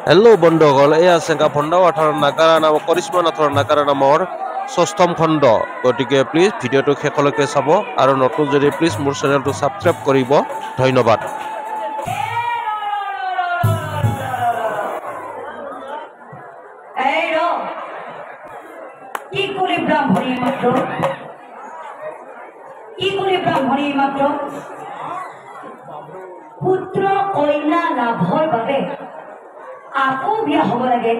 Hello' বন্ধুসকল, এয়া চেঙ্গা ফন্দা অৰ্থাৎ নাগাৰা নাম কৰিশ্মা নাথৰ নাগাৰা নামৰ 6ম খণ্ড। গতিকে প্লিজ ভিডিঅ'টো শেষলৈকে চাব আৰু নতুন যদি প্লিজ মোৰ চেনেলটো ছাবস্ক্ৰাইব কৰিব। ধন্যবাদ। পুত্ৰ কন্যা লাভৰ বাবে আকৌ বিয়া হ'ব লাগে।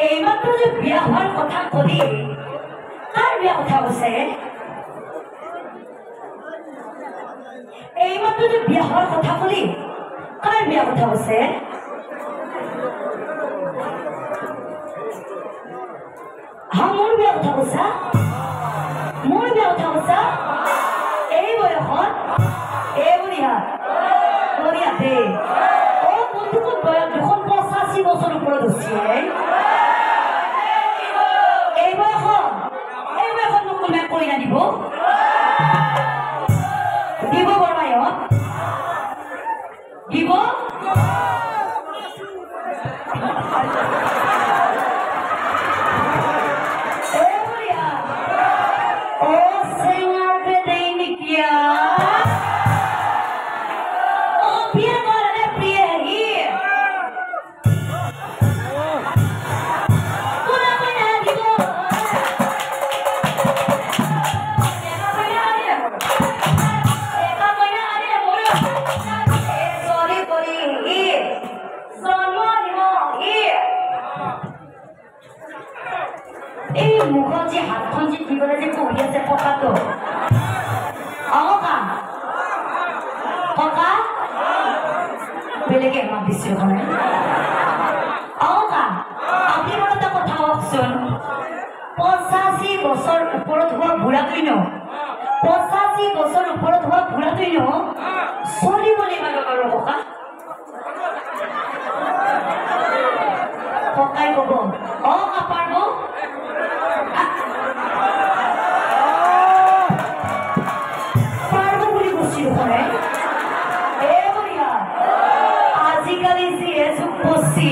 এইমাত্ৰ যে বিয়া হোৱাৰ কথা কলি, কাৰ বিয়া কথা কৈছে? এইমাত্ৰ যে বিয়া হোৱাৰ কথা কলি, কাৰ বিয়া কথা কৈছে? মোৰ বিয়া কথা কৈছা? মোৰ বিয়া কথা কৈছা? এই বয়সত বন্ধুকত বয়স দেখোন 85 বছৰ ওপৰত হৈছে। এই বয়সত মোক কোনে কইনা দিব? দিব বৰমায়ত দিব? এই মুখত যে হাতখন যে দিবলৈ যে পঢ়ি আছে পকাটো, ককা বেলেগে আমাক দিছিল মানে। আপুনি মোৰ এটা কথা কওকচোন, 85 বছৰ ওপৰত হোৱা বুঢ়াটোই ন, 85 বছৰ ওপৰত হোৱা বুঢ়াটোই ন চলিবলৈ পাব বাৰু ককা? ককাই কব পাৰিব? পাৰিব বুলি কৈছিল মানে। আজিকালি যি এযুগ পচি,